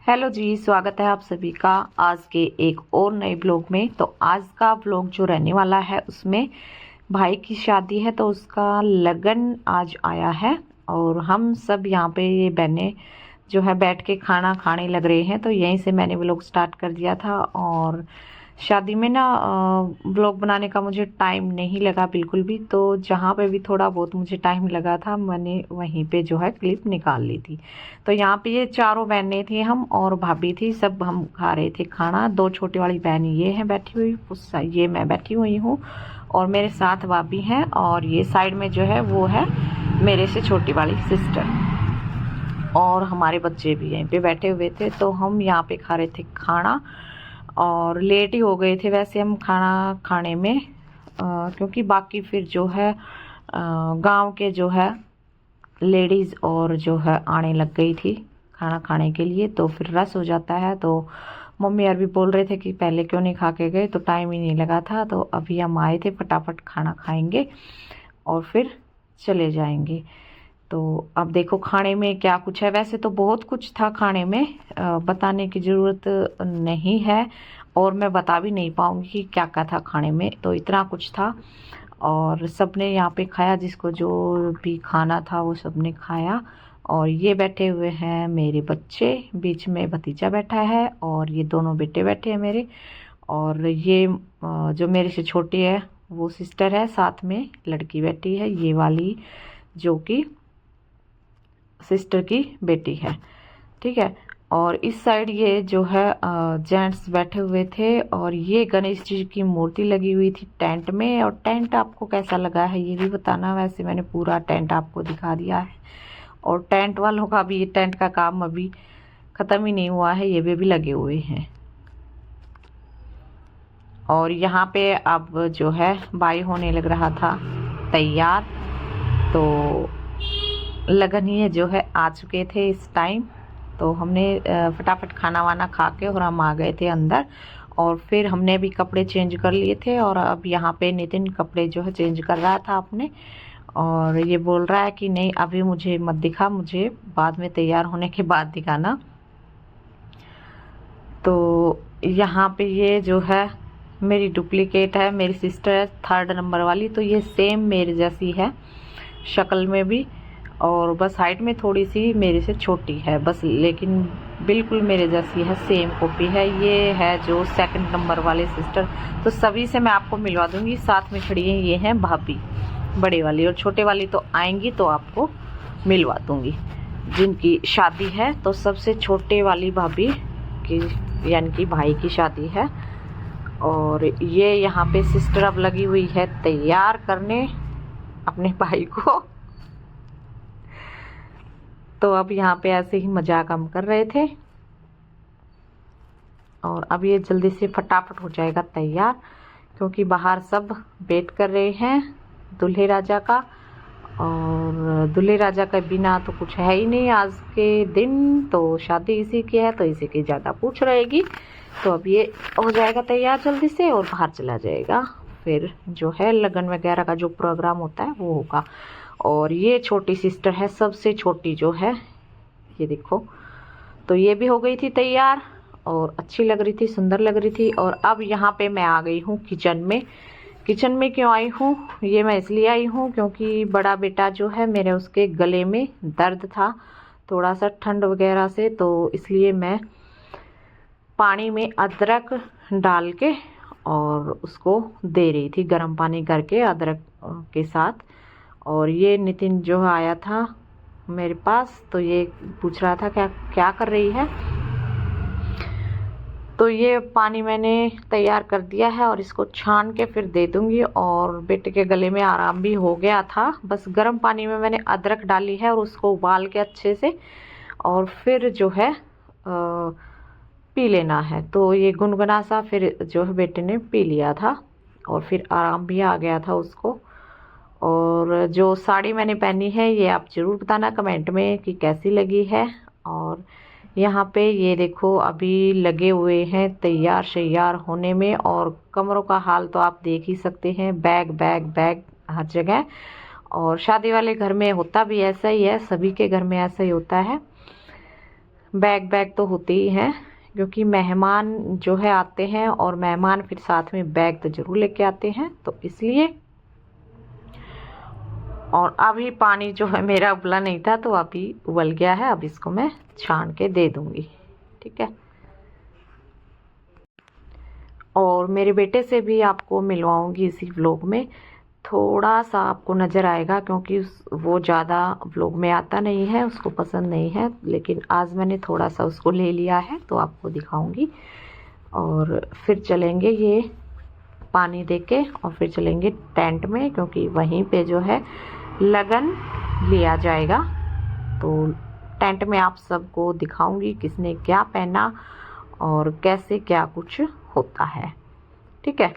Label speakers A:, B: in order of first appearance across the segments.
A: Hello जी, स्वागत है आप सभी का आज के एक और नए ब्लॉग में। तो आज का ब्लॉग जो रहने वाला है उसमें भाई की शादी है, तो उसका लगन आज आया है और हम सब यहाँ पे ये बहनें जो है बैठ के खाना खाने लग रहे हैं। तो यहीं से मैंने ब्लॉग स्टार्ट कर दिया था और शादी में ना ब्लॉग बनाने का मुझे टाइम नहीं लगा बिल्कुल भी। तो जहाँ पे भी थोड़ा बहुत मुझे टाइम लगा था मैंने वहीं पे जो है क्लिप निकाल ली थी। तो यहाँ पे ये चारों बहनें थी, हम और भाभी थी, सब हम खा रहे थे खाना। दो छोटी वाली बहन ये है बैठी हुई, उस ये मैं बैठी हुई हूँ और मेरे साथ भाभी हैं और ये साइड में जो है वो है मेरे से छोटी वाली सिस्टर और हमारे बच्चे भी यहीं पे बैठे हुए थे। तो हम यहाँ पे खा रहे थे खाना और लेट ही हो गए थे वैसे हम खाना खाने में, क्योंकि बाकी फिर जो है गांव के जो है लेडीज़ और जो है आने लग गई थी खाना खाने के लिए, तो फिर रस हो जाता है। तो मम्मी यार भी बोल रहे थे कि पहले क्यों नहीं खा के गए, तो टाइम ही नहीं लगा था। तो अभी हम आए थे, फटाफट खाना खाएंगे और फिर चले जाएंगे। तो अब देखो खाने में क्या कुछ है। वैसे तो बहुत कुछ था खाने में, बताने की ज़रूरत नहीं है और मैं बता भी नहीं पाऊँगी कि क्या क्या था खाने में। तो इतना कुछ था और सबने यहाँ पे खाया, जिसको जो भी खाना था वो सबने खाया। और ये बैठे हुए हैं मेरे बच्चे, बीच में भतीजा बैठा है और ये दोनों बेटे बैठे हैं मेरे। और ये जो मेरे से छोटी है वो सिस्टर है, साथ में लड़की बैठी है, ये वाली जो कि सिस्टर की बेटी है, ठीक है। और इस साइड ये जो है जेंट्स बैठे हुए थे और ये गणेश जी की मूर्ति लगी हुई थी टेंट में। और टेंट आपको कैसा लगा है ये भी बताना। वैसे मैंने पूरा टेंट आपको दिखा दिया है और टेंट वालों का भी, ये टेंट का काम अभी ख़त्म ही नहीं हुआ है, ये भी लगे हुए हैं। और यहाँ पे अब जो है भाई होने लग रहा था तैयार। तो लगन ही जो है आ चुके थे इस टाइम। तो हमने फटाफट खाना वाना खा के और हम आ गए थे अंदर और फिर हमने भी कपड़े चेंज कर लिए थे। और अब यहाँ पे नितिन कपड़े जो है चेंज कर रहा था अपने, और ये बोल रहा है कि नहीं अभी मुझे मत दिखा, मुझे बाद में तैयार होने के बाद दिखाना। तो यहाँ पे ये जो है मेरी डुप्लीकेट है, मेरी सिस्टर है 3rd नंबर वाली। तो ये सेम मेरे जैसी है शक्ल में भी और बस हाइट में थोड़ी सी मेरे से छोटी है बस, लेकिन बिल्कुल मेरे जैसी है, सेम कॉपी है। ये है जो 2nd नंबर वाले सिस्टर। तो सभी से मैं आपको मिलवा दूंगी, साथ में खड़ी है ये हैं भाभी बड़े वाली, और छोटे वाली तो आएंगी तो आपको मिलवा दूंगी जिनकी शादी है। तो सबसे छोटे वाली भाभी की यानी कि भाई की शादी है। और ये यहाँ पे सिस्टर अब लगी हुई है तैयार करने अपने भाई को। तो अब यहाँ पे ऐसे ही मजाक हम कर रहे थे और अब ये जल्दी से फटाफट हो जाएगा तैयार, क्योंकि बाहर सब वेट कर रहे हैं दूल्हे राजा का। और दूल्हे राजा के बिना तो कुछ है ही नहीं आज के दिन। तो शादी इसी की है तो इसी की ज़्यादा पूछ रहेगी। तो अब ये हो जाएगा तैयार जल्दी से और बाहर चला जाएगा, फिर जो है लगन वगैरह का जो प्रोग्राम होता है वो होगा। और ये छोटी सिस्टर है, सबसे छोटी जो है, ये देखो। तो ये भी हो गई थी तैयार और अच्छी लग रही थी, सुंदर लग रही थी। और अब यहाँ पे मैं आ गई हूँ किचन में। किचन में क्यों आई हूँ, ये मैं इसलिए आई हूँ क्योंकि बड़ा बेटा जो है मेरे, उसके गले में दर्द था थोड़ा सा ठंड वगैरह से। तो इसलिए मैं पानी में अदरक डाल के और उसको दे रही थी, गर्म पानी करके अदरक के साथ। और ये नितिन जो आया था मेरे पास, तो ये पूछ रहा था क्या क्या कर रही है। तो ये पानी मैंने तैयार कर दिया है और इसको छान के फिर दे दूंगी। और बेटे के गले में आराम भी हो गया था, बस गर्म पानी में मैंने अदरक डाली है और उसको उबाल के अच्छे से और फिर जो है पी लेना है। तो ये गुनगुना सा फिर जो है बेटे ने पी लिया था और फिर आराम भी आ गया था उसको। और जो साड़ी मैंने पहनी है ये आप ज़रूर बताना कमेंट में कि कैसी लगी है। और यहाँ पे ये देखो अभी लगे हुए हैं तैयार शैयार होने में। और कमरों का हाल तो आप देख ही सकते हैं, बैग बैग बैग हर जगह। और शादी वाले घर में होता भी ऐसा ही है, सभी के घर में ऐसा ही होता है। बैग बैग तो होते ही हैं, क्योंकि मेहमान जो है आते हैं और मेहमान फिर साथ में बैग तो ज़रूर लेके आते हैं, तो इसलिए। और अभी पानी जो है मेरा उबला नहीं था, तो अभी उबल गया है। अब इसको मैं छान के दे दूँगी, ठीक है। और मेरे बेटे से भी आपको मिलवाऊंगी इसी व्लॉग में। थोड़ा सा आपको नज़र आएगा, क्योंकि वो ज़्यादा व्लॉग में आता नहीं है, उसको पसंद नहीं है, लेकिन आज मैंने थोड़ा सा उसको ले लिया है तो आपको दिखाऊंगी। और फिर चलेंगे ये पानी देके, और फिर चलेंगे टेंट में, क्योंकि वहीं पे जो है लगन लिया जाएगा। तो टेंट में आप सबको दिखाऊंगी किसने क्या पहना और कैसे क्या कुछ होता है, ठीक है।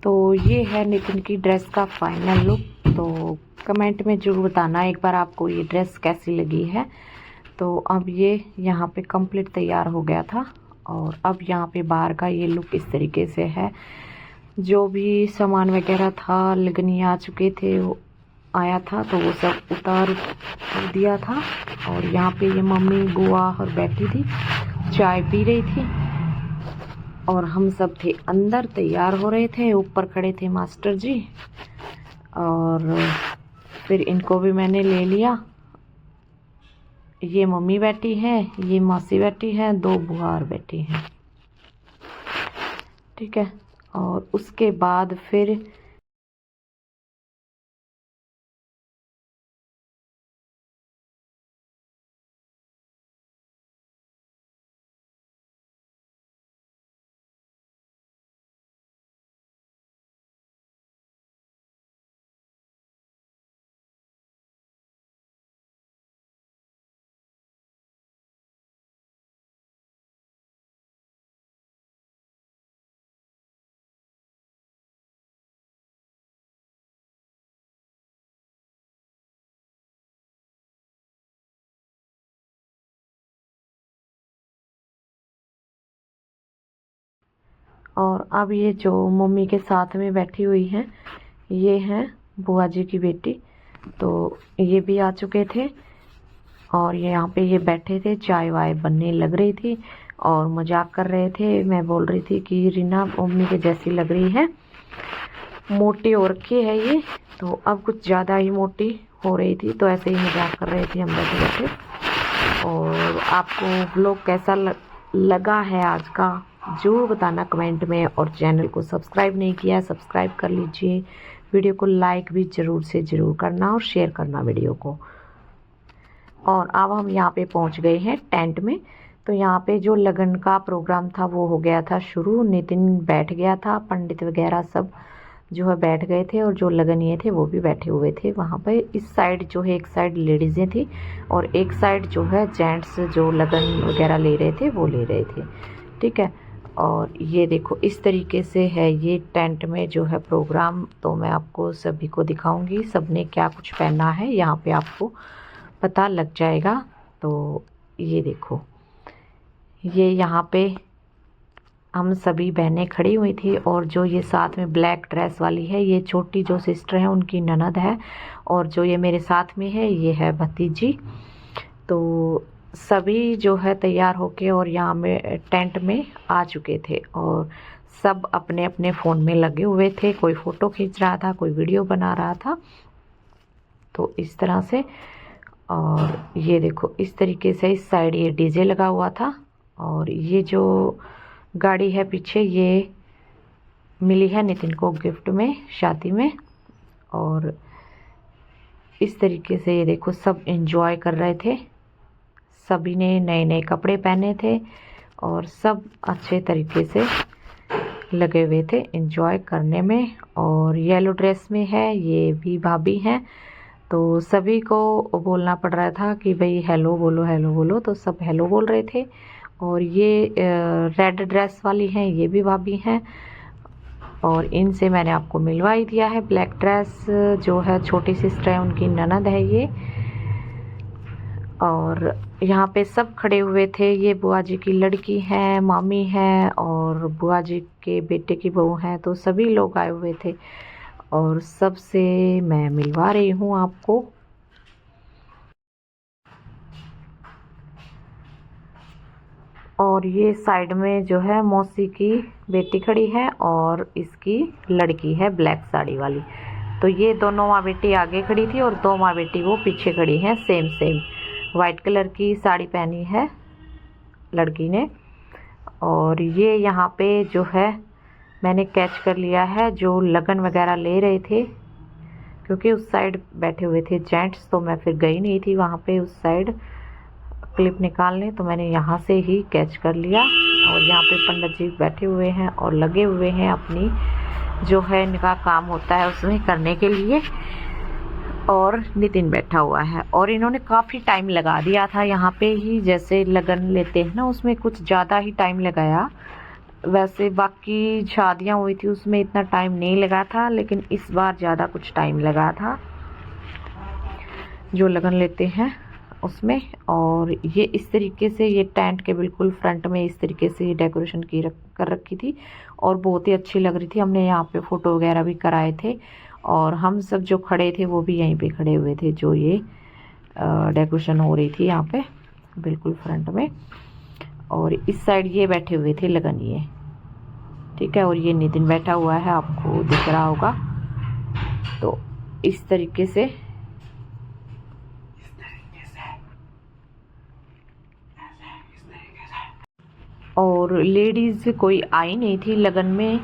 A: तो ये है नितिन की ड्रेस का फाइनल लुक। तो कमेंट में ज़रूर बताना एक बार आपको ये ड्रेस कैसी लगी है। तो अब ये यहाँ पे कंप्लीट तैयार हो गया था, और अब यहाँ पे बाहर का ये लुक इस तरीके से है। जो भी सामान वगैरह था, लगनी आ चुके थे, वो आया था, तो वो सब उतार दिया था। और यहाँ पे ये मम्मी बुआ और बैठी थी, चाय पी रही थी, और हम सब थे अंदर तैयार हो रहे थे। ऊपर खड़े थे मास्टर जी, और फिर इनको भी मैंने ले लिया। ये मम्मी बैठी है, ये मौसी बैठी है, दो बुआ और बैठी हैं, ठीक है। और उसके बाद फिर और अब ये जो मम्मी के साथ में बैठी हुई हैं, ये हैं बुआ जी की बेटी। तो ये भी आ चुके थे, और ये यहाँ पे ये बैठे थे, चाय वाय बनने लग रही थी, और मजाक कर रहे थे। मैं बोल रही थी कि रीना मम्मी के जैसी लग रही है, मोटी हो रखी है ये। तो अब कुछ ज़्यादा ही मोटी हो रही थी, तो ऐसे ही मजाक कर रहे थे हम बैठे बैठे। और आपको व्लॉग कैसा लगा है आज का, ज़रूर बताना कमेंट में। और चैनल को सब्सक्राइब नहीं किया है, सब्सक्राइब कर लीजिए। वीडियो को लाइक भी ज़रूर से ज़रूर करना, और शेयर करना वीडियो को। और अब हम यहाँ पे पहुँच गए हैं टेंट में। तो यहाँ पे जो लगन का प्रोग्राम था वो हो गया था शुरू। नितिन बैठ गया था, पंडित वगैरह सब जो है बैठ गए थे, और जो लगनिए थे वो भी बैठे हुए थे वहाँ पे। इस साइड जो है एक साइड लेडीज़ें थी, और एक साइड जो है जेंट्स जो लगन वगैरह ले रहे थे वो ले रहे थे, ठीक है। और ये देखो इस तरीके से है ये टेंट में जो है प्रोग्राम। तो मैं आपको सभी को दिखाऊंगी सबने क्या कुछ पहना है, यहाँ पे आपको पता लग जाएगा। तो ये देखो, ये यहाँ पे हम सभी बहनें खड़ी हुई थी, और जो ये साथ में ब्लैक ड्रेस वाली है, ये छोटी जो सिस्टर है उनकी ननद है, और जो ये मेरे साथ में है ये है भतीजी। तो सभी जो है तैयार होके और यहाँ में टेंट में आ चुके थे, और सब अपने अपने फ़ोन में लगे हुए थे, कोई फ़ोटो खींच रहा था, कोई वीडियो बना रहा था। तो इस तरह से, और ये देखो इस तरीके से इस साइड ये डीजे लगा हुआ था। और ये जो गाड़ी है पीछे, ये मिली है नितिन को गिफ्ट में शादी में। और इस तरीके से ये देखो सब एंजॉय कर रहे थे, सभी ने नए नए कपड़े पहने थे और सब अच्छे तरीके से लगे हुए थे एंजॉय करने में। और येलो ड्रेस में है ये भी भाभी हैं, तो सभी को बोलना पड़ रहा था कि भाई हेलो बोलो, हेलो बोलो, तो सब हेलो बोल रहे थे। और ये रेड ड्रेस वाली हैं, ये भी भाभी हैं, और इनसे मैंने आपको मिलवा ही दिया है। ब्लैक ड्रेस जो है छोटी सिस्टर है, उनकी ननद है ये। और यहाँ पे सब खड़े हुए थे, ये बुआ जी की लड़की है, मामी है, और बुआ जी के बेटे की बहू है, तो सभी लोग आए हुए थे और सबसे मैं मिलवा रही हूँ आपको। और ये साइड में जो है मौसी की बेटी खड़ी है और इसकी लड़की है ब्लैक साड़ी वाली। तो ये दोनों माँ बेटी आगे खड़ी थी और दो माँ बेटी वो पीछे खड़ी हैं, सेम सेम वाइट कलर की साड़ी पहनी है लड़की ने। और ये यहाँ पे जो है मैंने कैच कर लिया है, जो लगन वगैरह ले रहे थे, क्योंकि उस साइड बैठे हुए थे जेंट्स, तो मैं फिर गई नहीं थी वहाँ पे उस साइड क्लिप निकालने, तो मैंने यहाँ से ही कैच कर लिया। और यहाँ पे पंडित जी बैठे हुए हैं और लगे हुए हैं अपनी जो है इनका काम होता है उसमें करने के लिए। और नितिन बैठा हुआ है और इन्होंने काफ़ी टाइम लगा दिया था यहाँ पे ही, जैसे लगन लेते हैं ना उसमें कुछ ज़्यादा ही टाइम लगाया। वैसे बाकी शादियाँ हुई थी उसमें इतना टाइम नहीं लगा था, लेकिन इस बार ज़्यादा कुछ टाइम लगा था जो लगन लेते हैं उसमें। और ये इस तरीके से ये टेंट के बिल्कुल फ्रंट में इस तरीके से डेकोरेशन कर रखी थी और बहुत ही अच्छी लग रही थी। हमने यहाँ पे फ़ोटो वगैरह भी कराए थे और हम सब जो खड़े थे वो भी यहीं पे खड़े हुए थे, जो ये डेकोरेशन हो रही थी यहाँ पे बिल्कुल फ्रंट में। और इस साइड ये बैठे हुए थे लगन ये, ठीक है। और ये नितिन बैठा हुआ है, आपको दिख रहा होगा। तो इस तरीके से और लेडीज़ कोई आई नहीं थी लगन में।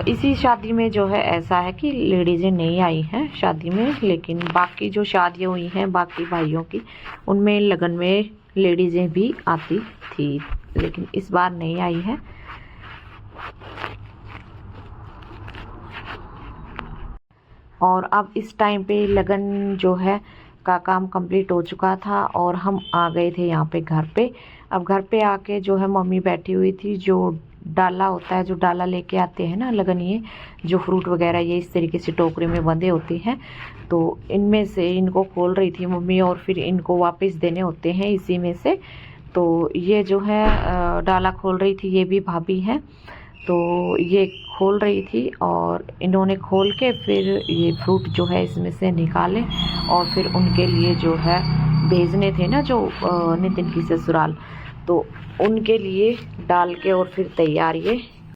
A: इसी शादी में जो है ऐसा है कि लेडीज़ें नहीं आई हैं शादी में, लेकिन बाकी जो शादियाँ हुई हैं बाकी भाइयों की उनमें लगन में लेडीज़ें भी आती थी, लेकिन इस बार नहीं आई हैं। और अब इस टाइम पे लगन जो है का काम कंप्लीट हो चुका था और हम आ गए थे यहाँ पे घर पे। अब घर पे आके जो है मम्मी बैठी हुई थी, जो डाला होता है, जो डाला लेके आते हैं ना लगन, ये जो फ्रूट वगैरह ये इस तरीके से टोकरी में बंधे होते हैं, तो इनमें से इनको खोल रही थी मम्मी और फिर इनको वापस देने होते हैं इसी में से। तो ये जो है डाला खोल रही थी, ये भी भाभी हैं, तो ये खोल रही थी और इन्होंने खोल के फिर ये फ्रूट जो है इसमें से निकाले और फिर उनके लिए जो है भेजने थे ना जो नितिन की ससुराल, तो उनके लिए डाल के और फिर तैयार ये